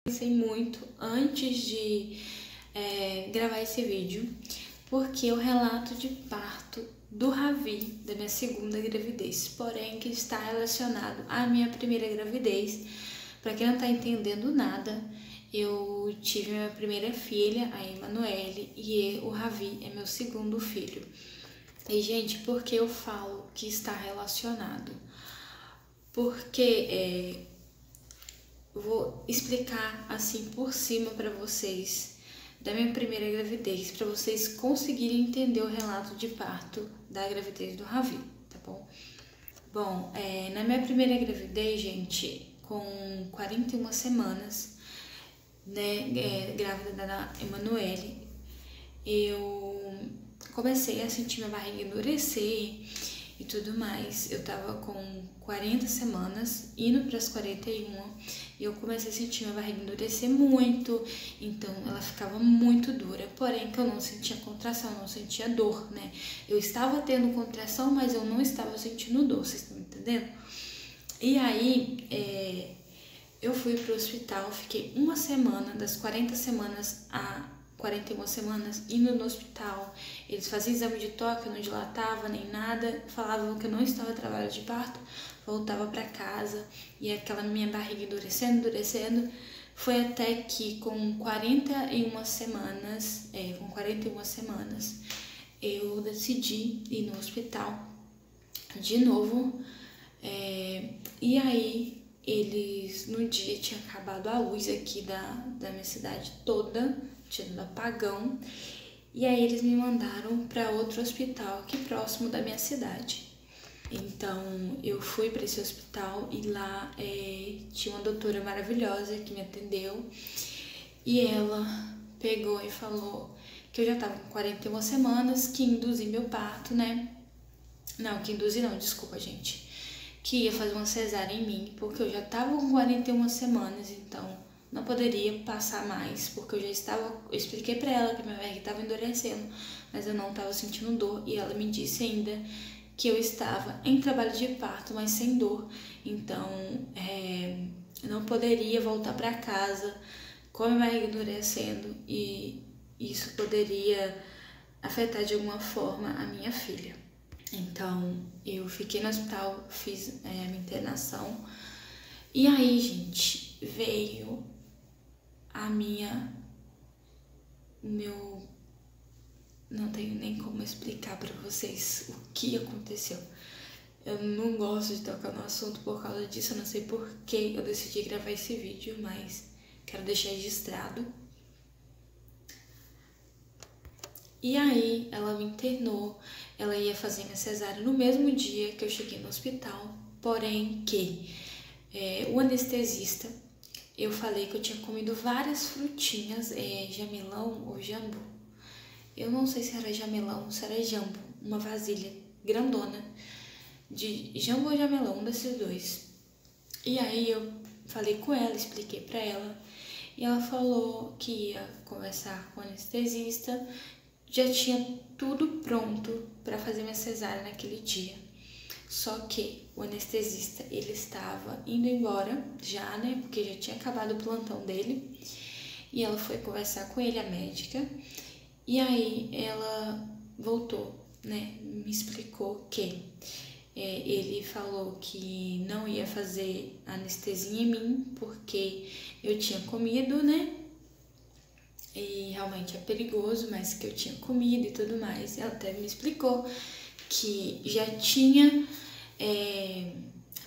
Pensei muito antes de gravar esse vídeo, porque o relato de parto do Ravi, da minha segunda gravidez, porém que está relacionado à minha primeira gravidez. Para quem não está entendendo nada, eu tive minha primeira filha, a Emanuele, e o Ravi é meu segundo filho. E, gente, por que eu falo que está relacionado? Porque vou explicar assim por cima para vocês da minha primeira gravidez, para vocês conseguirem entender o relato de parto da gravidez do Ravi, tá bom? Bom, na minha primeira gravidez, gente, com 41 semanas, né, grávida da Emanuele, eu comecei a sentir minha barriga endurecer e tudo mais. Eu tava com 40 semanas, indo para as 41, e eu comecei a sentir minha barriga endurecer muito, então ela ficava muito dura, porém que eu não sentia contração, não sentia dor, né? Eu estava tendo contração, mas eu não estava sentindo dor, vocês estão entendendo? E aí, eu fui pro hospital, fiquei uma semana, das 40 semanas a 41 semanas, indo no hospital. Eles faziam exame de toque, eu não dilatava nem nada, falavam que eu não estava trabalho de parto, voltava para casa e aquela minha barriga endurecendo. Foi até que com 41 semanas, eu decidi ir no hospital de novo. E aí, eles, no dia, tinha acabado a luz aqui da minha cidade toda, tinha apagão, e aí eles me mandaram para outro hospital aqui próximo da minha cidade. Então eu fui para esse hospital e lá tinha uma doutora maravilhosa que me atendeu, e ela pegou e falou que eu já tava com 41 semanas, que induzi meu parto, né? Não, que induzi não, desculpa, gente. Que ia fazer uma cesárea em mim, porque eu já tava com 41 semanas, então não poderia passar mais, porque eu já estava. Eu expliquei pra ela que minha barriga estava endurecendo, mas eu não estava sentindo dor, e ela me disse ainda que eu estava em trabalho de parto, mas sem dor, então eu não poderia voltar para casa com a minha barriga endurecendo, e isso poderia afetar de alguma forma a minha filha. Então, eu fiquei no hospital, fiz a minha internação. E aí, gente, veio não tenho nem como explicar pra vocês o que aconteceu. Eu não gosto de tocar no assunto por causa disso, eu não sei por que eu decidi gravar esse vídeo, mas quero deixar registrado. E aí, ela me internou, ela ia fazer minha cesárea no mesmo dia que eu cheguei no hospital, porém que o anestesista, eu falei que eu tinha comido várias frutinhas, jamelão ou jambu. Eu não sei se era jamelão ou se era jambu, uma vasilha grandona de jambu ou jamelão, um desses dois. E aí eu falei com ela, expliquei pra ela, e ela falou que ia conversar com o anestesista. Já tinha tudo pronto para fazer minha cesárea naquele dia. Só que o anestesista, ele estava indo embora já, né? Porque já tinha acabado o plantão dele. E ela foi conversar com ele, a médica. E aí ela voltou, né? Me explicou que ele falou que não ia fazer anestesia em mim porque eu tinha comido, né? E realmente é perigoso, mas que eu tinha comido e tudo mais. Ela até me explicou que já tinha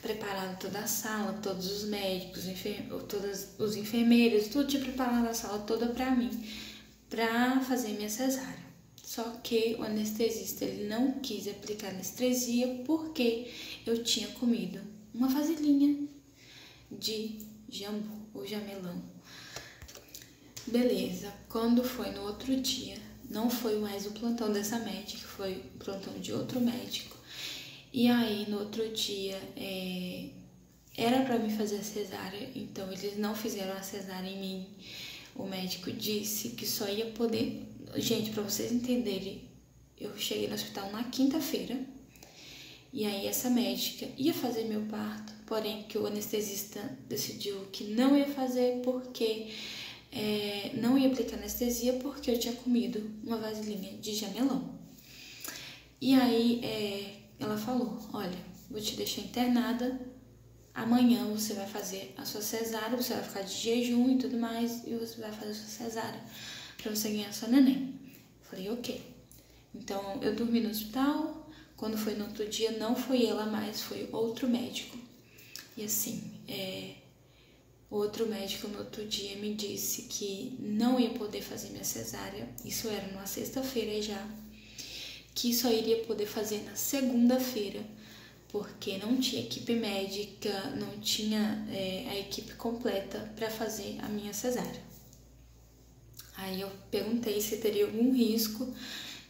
preparado toda a sala, todos os médicos, todos os enfermeiros, tudo tinha preparado a sala toda pra mim, pra fazer minha cesárea. Só que o anestesista, ele não quis aplicar anestesia porque eu tinha comido uma vasilhinha de jambu ou jamelão. Beleza, quando foi no outro dia, não foi mais o plantão dessa médica, foi o plantão de outro médico. E aí, no outro dia, era pra me fazer a cesárea, então eles não fizeram a cesárea em mim. O médico disse que só ia poder... Gente, pra vocês entenderem, eu cheguei no hospital na quinta-feira, e aí essa médica ia fazer meu parto porém que o anestesista decidiu que não ia fazer porque não ia aplicar anestesia porque eu tinha comido uma vasilhinha de jamelão. E aí ela falou, olha, vou te deixar internada, amanhã você vai fazer a sua cesárea, você vai ficar de jejum e tudo mais, e você vai fazer a sua cesárea pra você ganhar sua neném. Falei, ok. Então eu dormi no hospital, quando foi no outro dia não foi ela mais, foi outro médico. E assim, outro médico no outro dia me disse que não ia poder fazer minha cesárea, isso era numa sexta-feira já, que só iria poder fazer na segunda-feira, porque não tinha equipe médica, não tinha a equipe completa para fazer a minha cesárea. Aí eu perguntei se teria algum risco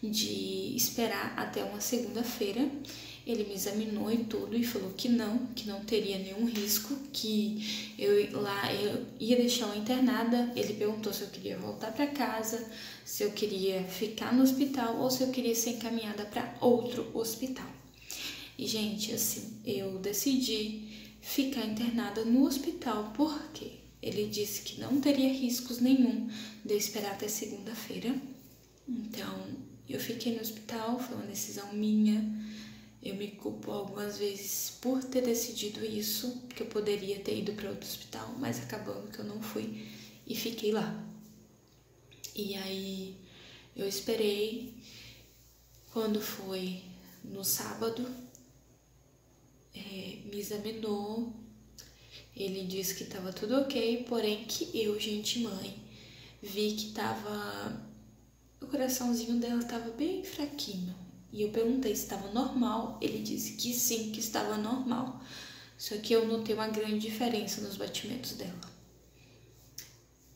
de esperar até uma segunda-feira. Ele me examinou e tudo e falou que não teria nenhum risco, que eu ia deixar ela internada. Ele perguntou se eu queria voltar para casa, se eu queria ficar no hospital ou se eu queria ser encaminhada para outro hospital. E, gente, assim, eu decidi ficar internada no hospital porque ele disse que não teria riscos nenhum de eu esperar até segunda-feira. Então, eu fiquei no hospital, foi uma decisão minha. Eu me culpo algumas vezes por ter decidido isso, que eu poderia ter ido para outro hospital, mas acabou que eu não fui e fiquei lá. E aí eu esperei. Quando foi no sábado, me examinou, ele disse que estava tudo ok, porém que eu, gente mãe, vi que o coraçãozinho dela estava bem fraquinho. E eu perguntei se estava normal, ele disse que sim, que estava normal. Só que eu notei uma grande diferença nos batimentos dela.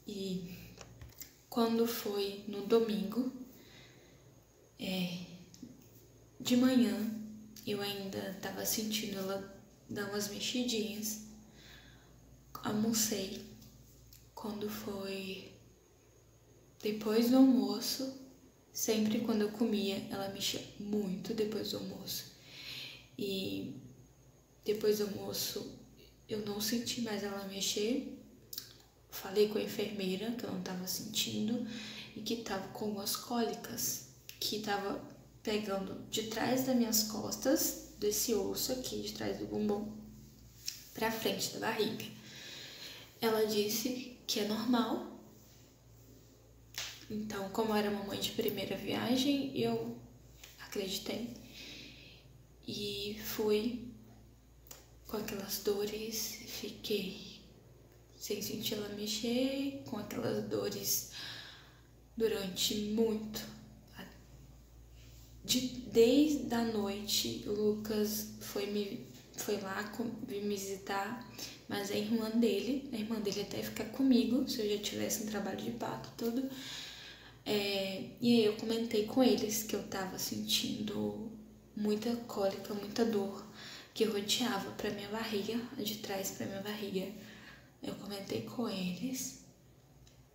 E quando foi no domingo, de manhã, eu ainda estava sentindo ela dar umas mexidinhas. Almocei. Quando foi depois do almoço, sempre quando eu comia, ela mexia muito depois do almoço. E depois do almoço, eu não senti mais ela mexer. Falei com a enfermeira que eu não estava sentindo e que estava com algumas cólicas, que estava pegando de trás das minhas costas, desse osso aqui, de trás do bumbum, pra frente da barriga. Ela disse que é normal. Então, como eu era mamãe de primeira viagem, eu acreditei e fui com aquelas dores, fiquei sem sentir ela mexer, com aquelas dores durante muito. Desde a noite, o Lucas foi lá me visitar, mas a irmã dele até ficar comigo, se eu já tivesse um trabalho de parto tudo. E aí eu comentei com eles que eu tava sentindo muita cólica, muita dor que rodeava pra minha barriga, de trás pra minha barriga. Eu comentei com eles,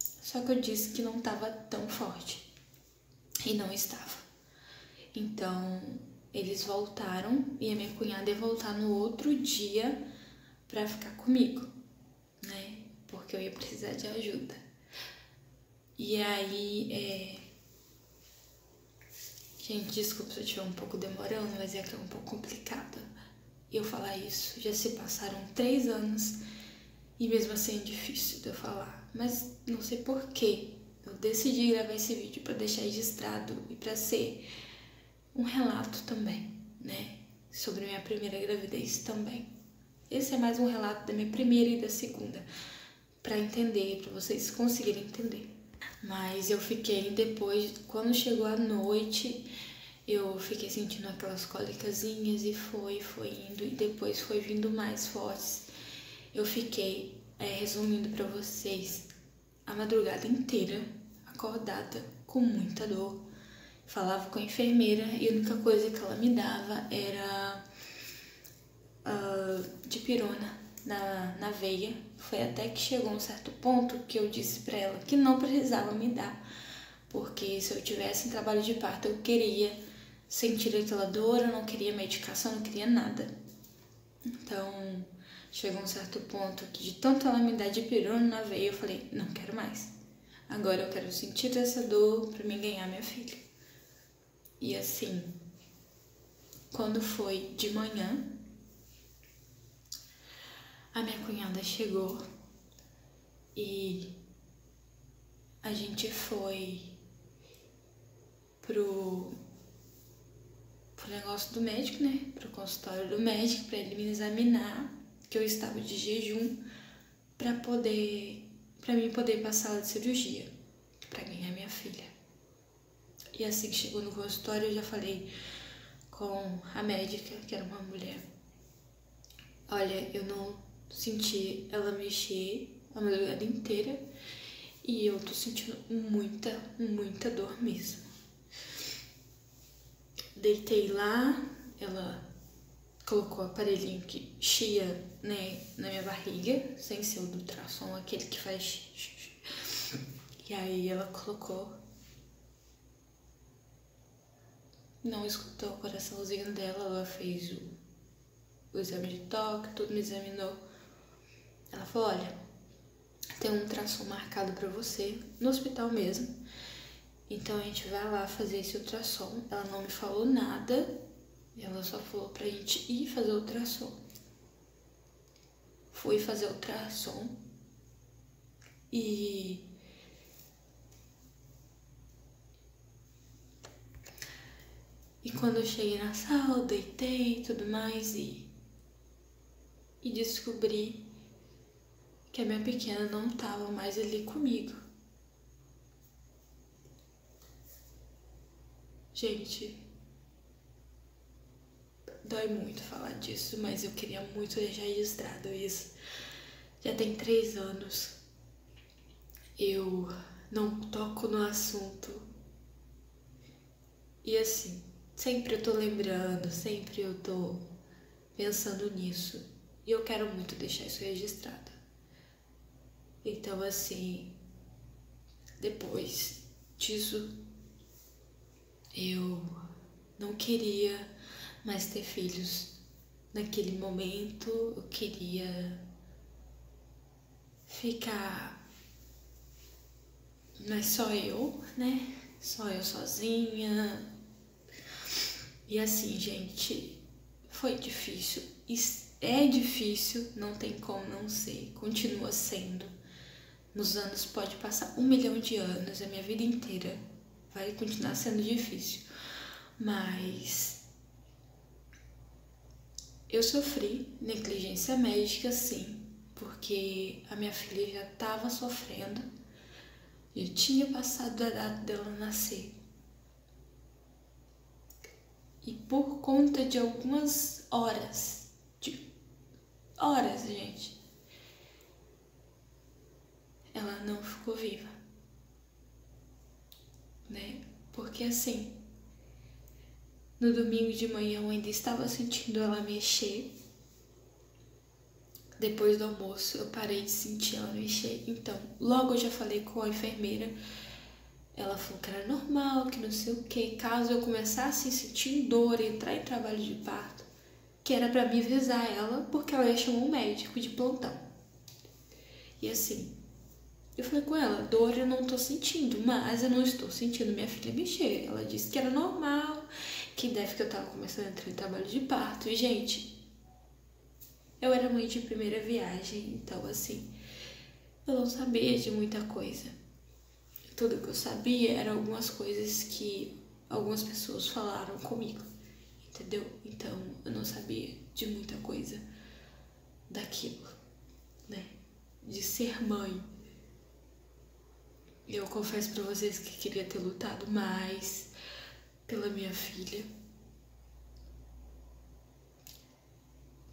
só que eu disse que não tava tão forte, e não estava. Então, eles voltaram e a minha cunhada ia voltar no outro dia pra ficar comigo, né? Porque eu ia precisar de ajuda. E aí, gente, desculpa se eu estiver um pouco demorando, mas é que é um pouco complicado eu falar isso. Já se passaram 3 anos e mesmo assim é difícil de eu falar. Mas não sei porquê. Eu decidi gravar esse vídeo pra deixar registrado e pra ser um relato também, né? Sobre minha primeira gravidez também. Esse é mais um relato da minha primeira e da segunda, pra entender, pra vocês conseguirem entender. Mas eu fiquei depois, quando chegou a noite, eu fiquei sentindo aquelas cólicazinhas e foi indo, e depois foi vindo mais fortes. Eu fiquei, resumindo pra vocês, a madrugada inteira acordada com muita dor. Falava com a enfermeira e a única coisa que ela me dava era dipirona na veia. Foi até que chegou um certo ponto que eu disse pra ela que não precisava me dar, porque se eu tivesse em trabalho de parto eu queria sentir aquela dor, eu não queria medicação, não queria nada. Então chegou um certo ponto que de tanto ela me dar de pirona na veia, eu falei, não quero mais. Agora eu quero sentir essa dor pra mim ganhar minha filha. E assim, quando foi de manhã, a minha cunhada chegou e a gente foi pro negócio do médico, né? Pro consultório do médico, pra ele me examinar, que eu estava de jejum, pra mim poder passar de cirurgia, pra ganhar minha filha. E assim que chegou no consultório, eu já falei com a médica, que era uma mulher. Olha, eu não senti ela mexer a madrugada inteira e eu tô sentindo muita dor mesmo. Deitei lá, ela colocou o aparelhinho que chia, né, na minha barriga, sem ser o do ultrassom, aquele que faz. E aí ela colocou. Não escutou o coraçãozinho dela, ela fez o exame de toque, tudo me examinou. Ela falou, olha, tem um ultrassom marcado pra você, no hospital mesmo. Então a gente vai lá fazer esse ultrassom. Ela não me falou nada, ela só falou pra gente ir fazer o ultrassom. Fui fazer o ultrassom e quando eu cheguei na sala, deitei e tudo mais e descobri que a minha pequena não estava mais ali comigo. Gente, dói muito falar disso, mas eu queria muito deixar registrado isso. Já tem 3 anos. Eu não toco no assunto. E assim, sempre eu tô lembrando, sempre eu tô pensando nisso. E eu quero muito deixar isso registrado. Então assim, depois disso, eu não queria mais ter filhos. Naquele momento, eu queria ficar, mas só eu, né? Só eu sozinha. E assim, gente, foi difícil. É difícil, não tem como não ser. Continua sendo. Nos anos, pode passar 1 milhão de anos, a minha vida inteira vai continuar sendo difícil. Mas eu sofri negligência médica, sim, porque a minha filha já estava sofrendo, já tinha passado a data dela nascer. E por conta de algumas horas, gente, ela não ficou viva, né? Porque assim, no domingo de manhã eu ainda estava sentindo ela mexer. Depois do almoço eu parei de sentir ela mexer. Então, logo eu já falei com a enfermeira. Ela falou que era normal, que não sei o que. Caso eu começasse a sentir dor e entrar em trabalho de parto, que era pra me avisar ela, porque ela ia chamar um médico de plantão. E assim, eu falei com ela, dor eu não tô sentindo, mas eu não estou sentindo minha filha mexer. Ela disse que era normal, que deve que eu tava começando a entrar em trabalho de parto. E, gente, eu era mãe de primeira viagem, então assim, eu não sabia de muita coisa. Tudo que eu sabia eram algumas coisas que algumas pessoas falaram comigo, entendeu? Então eu não sabia de muita coisa daquilo, né? De ser mãe. Eu confesso pra vocês que queria ter lutado mais pela minha filha,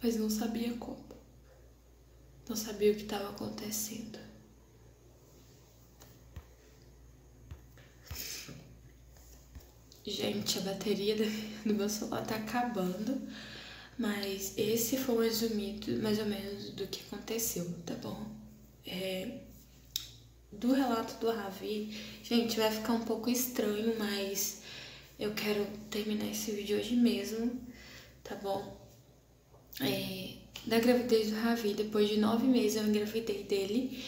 mas não sabia como. Não sabia o que estava acontecendo. Gente, a bateria do meu celular tá acabando, mas esse foi um resumido, mais ou menos, do que aconteceu, tá bom? Do relato do Ravi, gente, vai ficar um pouco estranho, mas eu quero terminar esse vídeo hoje mesmo, tá bom? da gravidez do Ravi. Depois de 9 meses eu engravidei dele.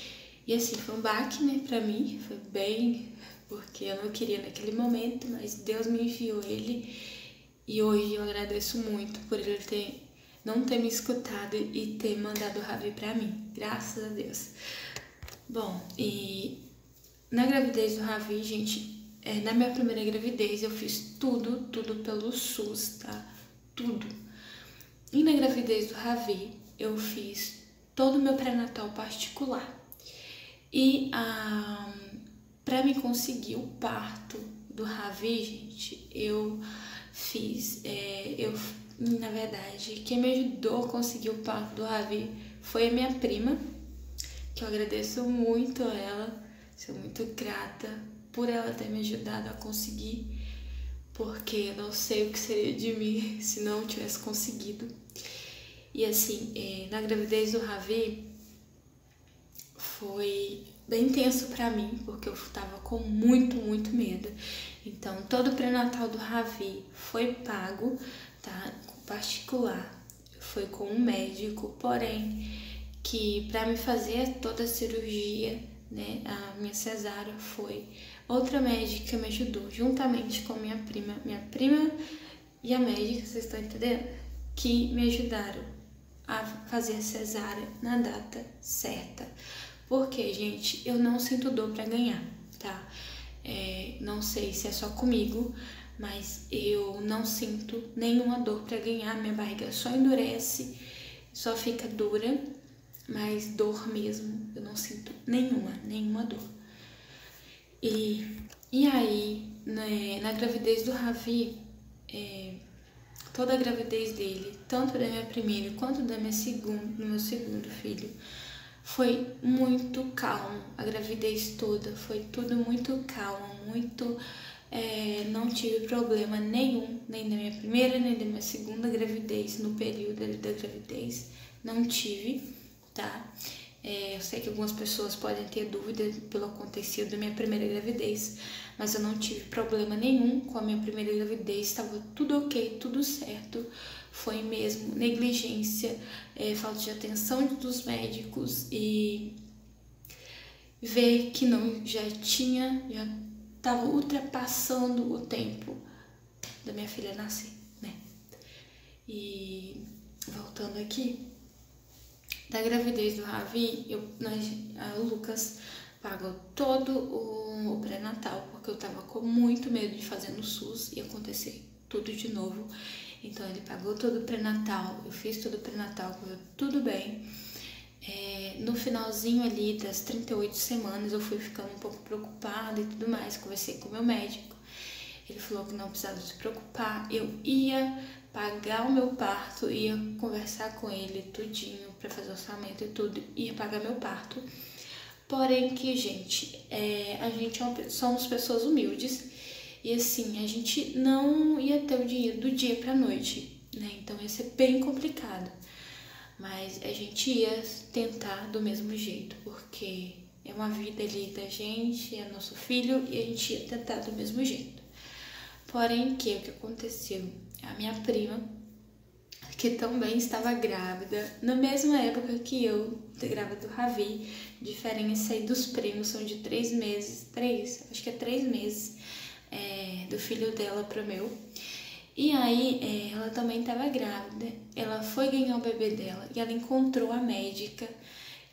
E assim, foi um baque, né, pra mim. Foi bem, porque eu não queria naquele momento, mas Deus me enviou ele. E hoje eu agradeço muito por ele não ter me escutado e ter mandado o Ravi pra mim. Graças a Deus. Bom, e na gravidez do Ravi, gente, na minha primeira gravidez eu fiz tudo pelo SUS, tá? Tudo. E na gravidez do Ravi, eu fiz todo o meu pré-natal particular. E pra me conseguir o parto do Ravi, gente, eu fiz, na verdade, quem me ajudou a conseguir o parto do Ravi foi a minha prima, que eu agradeço muito a ela, sou muito grata por ela ter me ajudado a conseguir, porque eu não sei o que seria de mim se não tivesse conseguido. E assim, na gravidez do Ravi foi bem tenso pra mim, porque eu tava com muito medo. Então, todo o pré-natal do Ravi foi pago, tá? Particular, foi com um médico, porém, que pra me fazer toda a cirurgia, né, a minha cesárea, foi outra médica que me ajudou, juntamente com minha prima e a médica, vocês estão entendendo? Que me ajudaram a fazer a cesárea na data certa. Porque, gente, eu não sinto dor pra ganhar, tá? Não sei se é só comigo, mas eu não sinto nenhuma dor pra ganhar. Minha barriga só endurece, só fica dura, mas dor mesmo, eu não sinto nenhuma dor. E aí, né, na gravidez do Ravi, toda a gravidez dele, tanto da minha primeira quanto do meu segundo filho, foi muito calmo. A gravidez toda foi tudo muito calmo, não tive problema nenhum, nem da minha primeira, nem da minha segunda gravidez, no período ali da gravidez, não tive, tá? Eu sei que algumas pessoas podem ter dúvida pelo acontecido da minha primeira gravidez, mas eu não tive problema nenhum com a minha primeira gravidez, estava tudo ok, tudo certo. Foi mesmo negligência, falta de atenção dos médicos e ver que já estava ultrapassando o tempo da minha filha nascer, né? E voltando aqui, da gravidez do Ravi, o Lucas pagou todo o pré-natal, porque eu tava com muito medo de fazer no SUS e acontecer tudo de novo. Então ele pagou todo o pré-natal, eu fiz todo o pré-natal, correu tudo bem. No finalzinho ali das 38 semanas eu fui ficando um pouco preocupada e tudo mais, conversei com o meu médico. Ele falou que não precisava se preocupar, eu ia pagar o meu parto, ia conversar com ele tudinho pra fazer orçamento e tudo, ia pagar meu parto. Porém que, gente, somos pessoas humildes e assim, a gente não ia ter o dinheiro do dia pra noite, né? Então ia ser bem complicado. Mas a gente ia tentar do mesmo jeito, porque é uma vida ali da gente, é nosso filho, e a gente ia tentar do mesmo jeito. Porém, o que aconteceu? A minha prima, que também estava grávida, na mesma época que eu, grávida do Ravi, diferença aí dos primos, são de 3 meses, acho que é 3 meses, do filho dela pro meu. E aí, ela também estava grávida, ela foi ganhar o bebê dela e ela encontrou a médica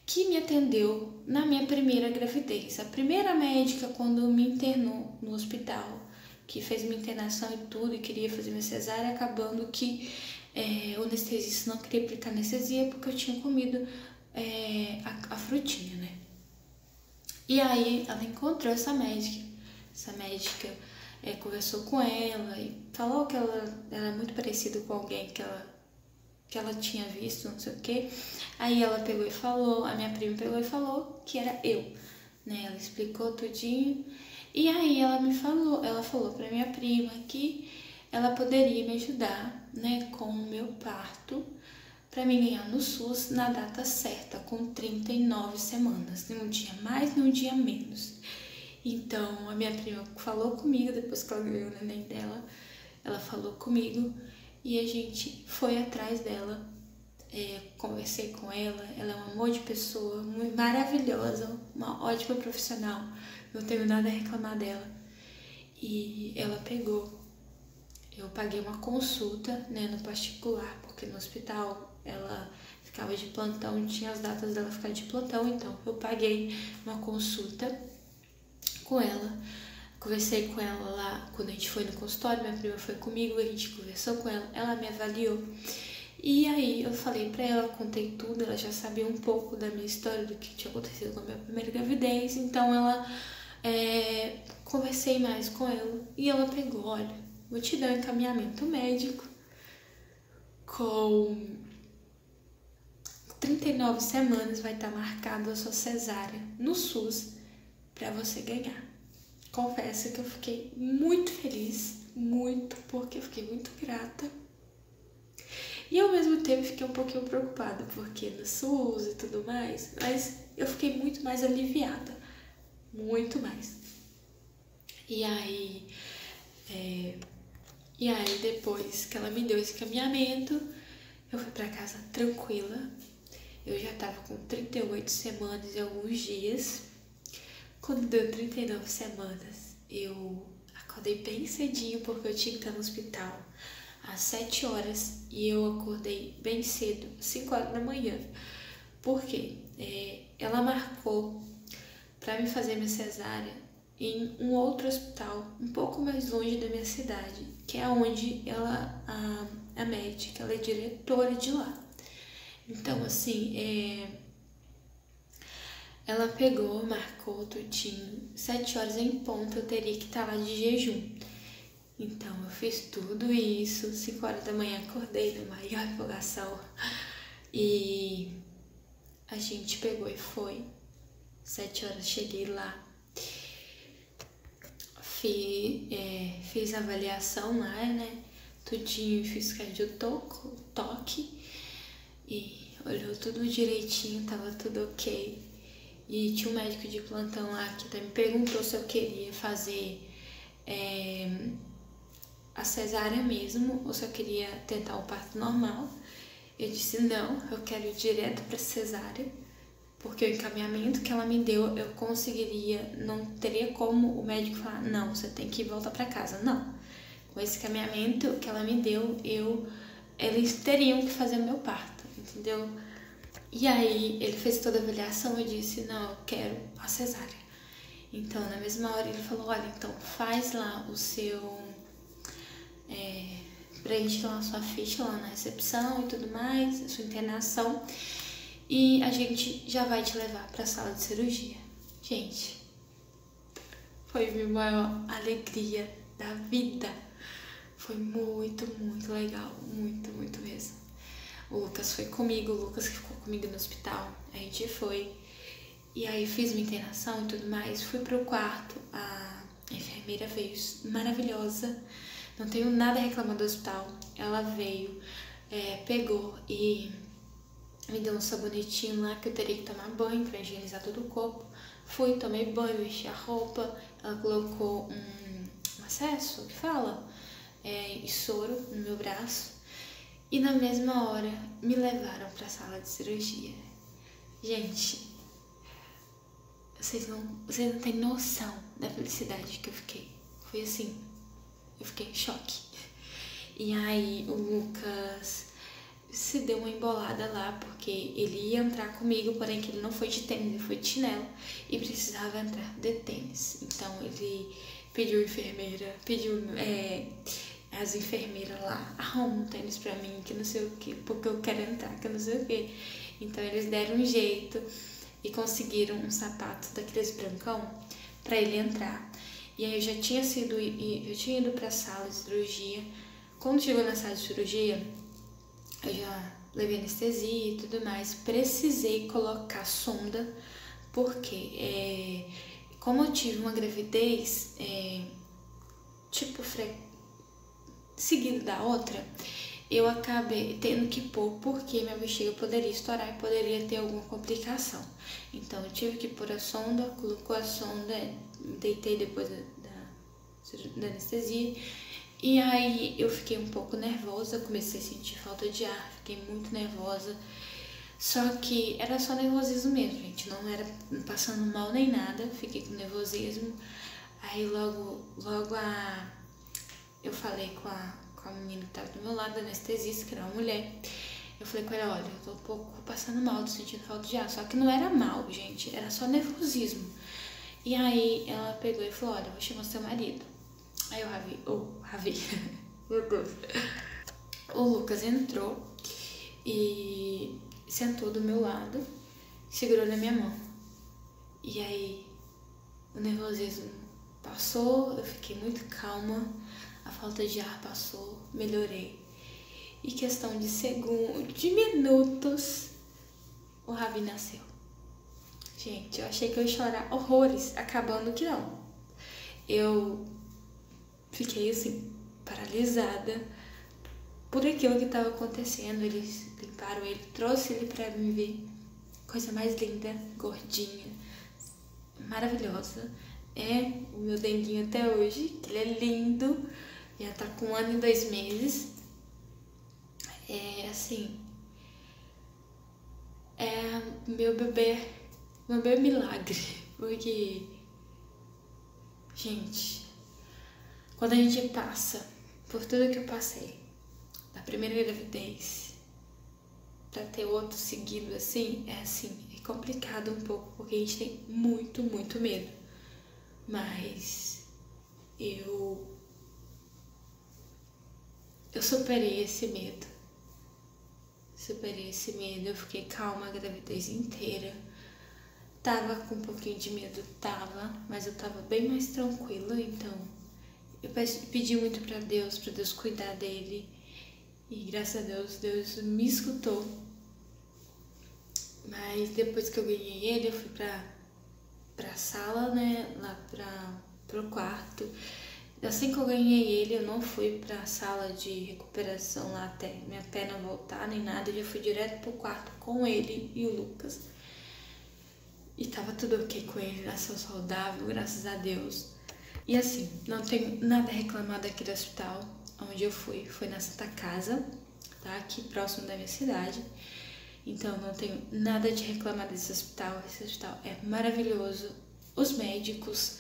que me atendeu na minha primeira gravidez. A primeira médica, quando me internou no hospital, que fez minha internação e tudo, e queria fazer minha cesárea, acabando que o anestesista não queria aplicar anestesia porque eu tinha comido a frutinha, né? E aí, ela encontrou essa médica conversou com ela e falou que ela era muito parecida com alguém que ela tinha visto, não sei o que. Aí ela pegou e falou, a minha prima pegou e falou que era eu, né? Ela explicou tudinho e aí ela falou pra minha prima que ela poderia me ajudar, né, com o meu parto pra mim ganhar no SUS na data certa, com 39 semanas, nem um dia mais, nem um dia menos. Então, a minha prima falou comigo, depois que ela ganhou o neném dela, ela falou comigo e a gente foi atrás dela conversei com ela, ela é um amor de pessoa, muito maravilhosa, uma ótima profissional, não tenho nada a reclamar dela. E ela pegou, eu paguei uma consulta, né, no particular, porque no hospital ela ficava de plantão, tinha as datas dela ficar de plantão, então eu paguei uma consulta com ela. Conversei com ela lá, quando a gente foi no consultório, minha prima foi comigo, a gente conversou com ela, ela me avaliou. E aí eu falei pra ela, contei tudo, ela já sabia um pouco da minha história, do que tinha acontecido com a minha primeira gravidez, então conversei mais com ela e ela pegou, olha, vou te dar um encaminhamento médico com 39 semanas vai estar marcado a sua cesárea no SUS pra você ganhar. Confesso que eu fiquei muito feliz, muito, porque eu fiquei muito grata. E ao mesmo tempo fiquei um pouquinho preocupada, porque no SUS e tudo mais, mas eu fiquei muito mais aliviada, muito mais. E aí depois que ela me deu esse encaminhamento, eu fui pra casa tranquila. Eu já tava com 38 semanas e alguns dias. Quando deu 39 semanas, eu acordei bem cedinho, porque eu tinha que estar no hospital às 7 horas e eu acordei bem cedo, 5 horas da manhã. Por quê? Ela marcou para me fazer minha cesárea em um outro hospital, um pouco mais longe da minha cidade, que é onde a médica, ela é diretora de lá. Então, assim, ela pegou, marcou tudinho, 7 horas em ponto eu teria que estar lá de jejum. Então eu fiz tudo isso, 5 horas da manhã acordei na maior empolgação e a gente pegou e foi. 7 horas cheguei lá, fiz a avaliação lá, né, tudinho, fiz toque e olhou tudo direitinho, tava tudo ok. E tinha um médico de plantão lá que até me perguntou se eu queria fazer a cesárea mesmo, ou se eu queria tentar o parto normal. Eu disse, não, eu quero ir direto pra cesárea, porque o encaminhamento que ela me deu, eu conseguiria, não teria como o médico falar, não, você tem que voltar pra casa. Não, com esse encaminhamento que ela me deu, eles teriam que fazer o meu parto, entendeu? E aí ele fez toda a avaliação e disse, não, eu quero a cesárea. Então na mesma hora ele falou, olha, então faz lá o seu, preenche lá a sua ficha lá na recepção e tudo mais, a sua internação, e a gente já vai te levar pra sala de cirurgia. Gente, foi a minha maior alegria da vida. Foi muito, muito legal, muito, muito mesmo. O Lucas foi comigo, o Lucas que ficou comigo no hospital, a gente foi. E aí fiz minha internação e tudo mais, fui pro quarto, a enfermeira veio maravilhosa, não tenho nada a reclamar do hospital. Ela veio, pegou e me deu um sabonetinho lá que eu teria que tomar banho pra higienizar todo o corpo. Fui, tomei banho, vesti a roupa, ela colocou um acesso, que fala? E soro no meu braço. E na mesma hora me levaram pra sala de cirurgia. Gente, vocês não têm noção da felicidade que eu fiquei. Foi assim, eu fiquei em choque. E aí o Lucas se deu uma embolada lá, porque ele ia entrar comigo, porém que ele não foi de tênis, ele foi de chinelo e precisava entrar de tênis. Então ele pediu enfermeira, as enfermeiras lá, arruma um tênis pra mim, que não sei o que, porque eu quero entrar, que não sei o que. Então eles deram um jeito e conseguiram um sapato daqueles brancão pra ele entrar. E aí eu já tinha ido pra sala de cirurgia. Quando chegou na sala de cirurgia, eu já levei anestesia e tudo mais. Precisei colocar sonda, porque como eu tive uma gravidez seguida da outra, eu acabei tendo que pôr, porque minha bexiga poderia estourar e poderia ter alguma complicação. Então eu tive que pôr a sonda, colocou a sonda, deitei depois da anestesia E aí eu fiquei um pouco nervosa, comecei a sentir falta de ar, fiquei muito nervosa. Só que era só nervosismo mesmo, gente, não era passando mal nem nada, fiquei com nervosismo. Aí logo eu falei com a menina que tava do meu lado, a anestesista, que era uma mulher. Eu falei com ela, olha, eu tô um pouco passando mal, tô sentindo falta de ar. Só que não era mal, gente, era só nervosismo. E aí ela pegou e falou, olha, eu vou chamar seu marido. Aí o Ravi, meu Deus. O Lucas entrou e sentou do meu lado, segurou na minha mão. E aí o nervosismo passou, eu fiquei muito calma, a falta de ar passou, melhorei. E questão de segundos, de minutos, o Ravi nasceu. Gente, eu achei que eu ia chorar horrores, acabando que não. Eu fiquei assim, paralisada por aquilo que estava acontecendo. Eles limparam ele, trouxe ele pra me ver. Coisa mais linda, gordinha, maravilhosa. É o meu denguinho até hoje, que ele é lindo, já tá com 1 ano e 2 meses. É assim, é meu bebê milagre, porque, gente, quando a gente passa por tudo que eu passei, da primeira gravidez, pra ter outro seguido assim, é complicado um pouco, porque a gente tem muito, muito medo. Mas eu superei esse medo. Eu fiquei calma a gravidez inteira. Tava com um pouquinho de medo, mas eu tava bem mais tranquila, então eu pedi muito pra Deus cuidar dele. E graças a Deus me escutou. Mas depois que eu ganhei ele, eu fui pra sala, né, lá pro quarto. Assim que eu ganhei ele, eu não fui pra sala de recuperação lá até minha perna voltar, nem nada. Eu já fui direto pro quarto com ele e o Lucas. E tava tudo ok com ele, nasceu saudável, graças a Deus. E assim, não tenho nada a reclamar daqui do hospital onde eu fui. Foi na Santa Casa, tá? Aqui próximo da minha cidade. Então não tenho nada de reclamar desse hospital. Esse hospital é maravilhoso. Os médicos,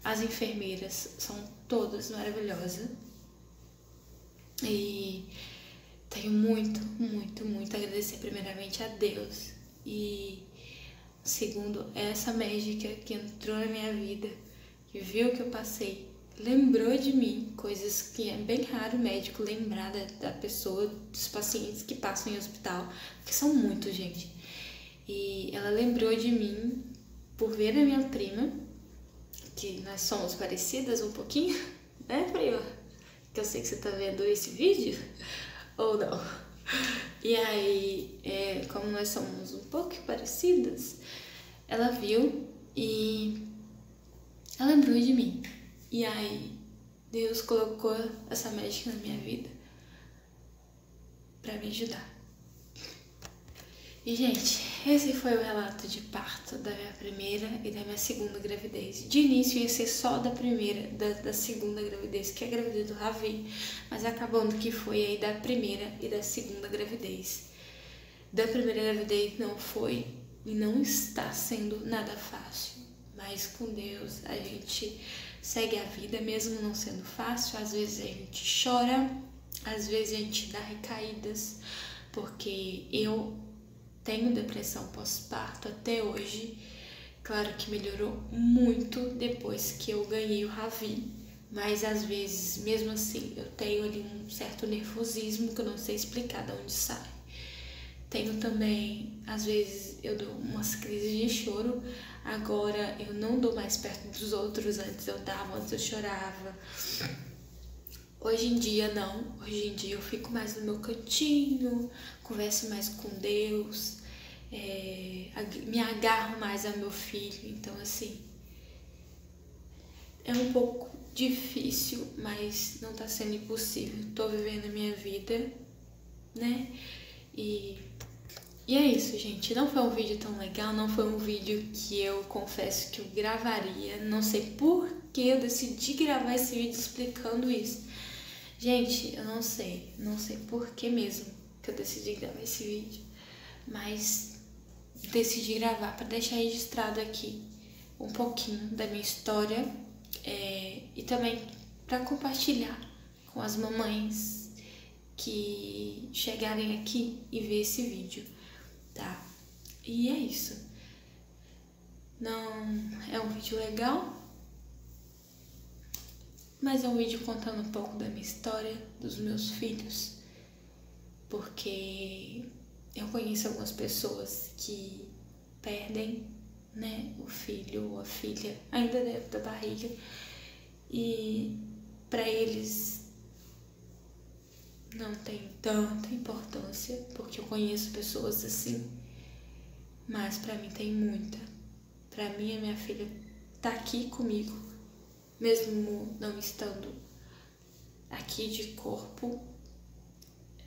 as enfermeiras são todas maravilhosas. E tenho muito, muito, muito a agradecer primeiramente a Deus. E segundo, essa médica que entrou na minha vida, que viu o que eu passei, lembrou de mim, coisas que é bem raro o médico lembrar da pessoa, dos pacientes que passam em hospital, porque são muitos, gente. E ela lembrou de mim por ver a minha prima, que nós somos parecidas um pouquinho, né, prima? Que eu sei que você tá vendo esse vídeo, ou não. E aí, como nós somos um pouco parecidas, ela viu e ela lembrou de mim. E aí, Deus colocou essa médica na minha vida pra me ajudar. E, gente, esse foi o relato de parto da minha primeira e da minha segunda gravidez. De início ia ser só da primeira, da segunda gravidez, que é a gravidez do Ravi, mas acabando que foi aí da primeira e da segunda gravidez. Da primeira gravidez não foi e não está sendo nada fácil, mas com Deus a gente segue a vida mesmo não sendo fácil. Às vezes a gente chora, às vezes a gente dá recaídas, porque eu tenho depressão pós-parto até hoje. Claro que melhorou muito depois que eu ganhei o Ravi, mas às vezes, mesmo assim, eu tenho ali um certo nervosismo que eu não sei explicar de onde sai. Tenho também, às vezes, eu dou umas crises de choro. Agora eu não dou mais perto dos outros, antes eu chorava. Hoje em dia não, hoje em dia eu fico mais no meu cantinho, converso mais com Deus, me agarro mais ao meu filho. Então assim, é um pouco difícil, mas não tá sendo impossível. Tô vivendo a minha vida, né? E é isso, gente. Não foi um vídeo tão legal, não foi um vídeo que eu confesso que eu gravaria. Não sei por que eu decidi gravar esse vídeo explicando isso. Gente, eu não sei por que mesmo que eu decidi gravar esse vídeo, mas decidi gravar para deixar registrado aqui um pouquinho da minha história e também para compartilhar com as mamães que chegarem aqui e ver esse vídeo, tá? E é isso. Não é um vídeo legal, mas é um vídeo contando um pouco da minha história, dos meus filhos, porque eu conheço algumas pessoas que perdem, né, o filho ou a filha ainda dentro da barriga, e para eles não tem tanta importância, porque eu conheço pessoas assim, mas para mim tem muita. Para mim, a minha filha tá aqui comigo, mesmo não estando aqui de corpo,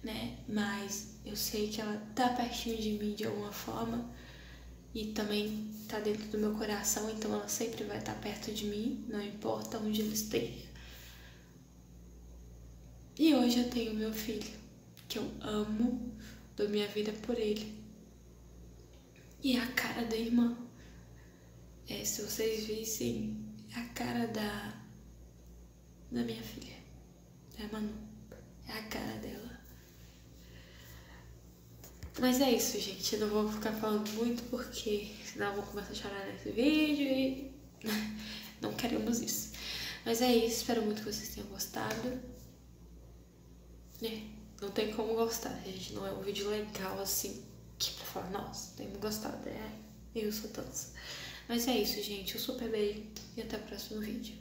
né? Mas eu sei que ela tá pertinho de mim de alguma forma e também tá dentro do meu coração, então ela sempre vai estar perto de mim, não importa onde ela esteja. E hoje eu tenho meu filho, que eu amo, dou minha vida por ele. E a cara da irmã. Se vocês vissem a cara da minha filha, da Manu, é a cara dela. Mas é isso, gente, eu não vou ficar falando muito porque senão eu vou começar a chorar nesse vídeo e não queremos isso. Mas é isso, espero muito que vocês tenham gostado. Não tem como gostar, gente, não é um vídeo legal assim, que pra falar, nossa, tenho gostado, eu sou tanto. Mas é isso, gente, um super beijo e até o próximo vídeo.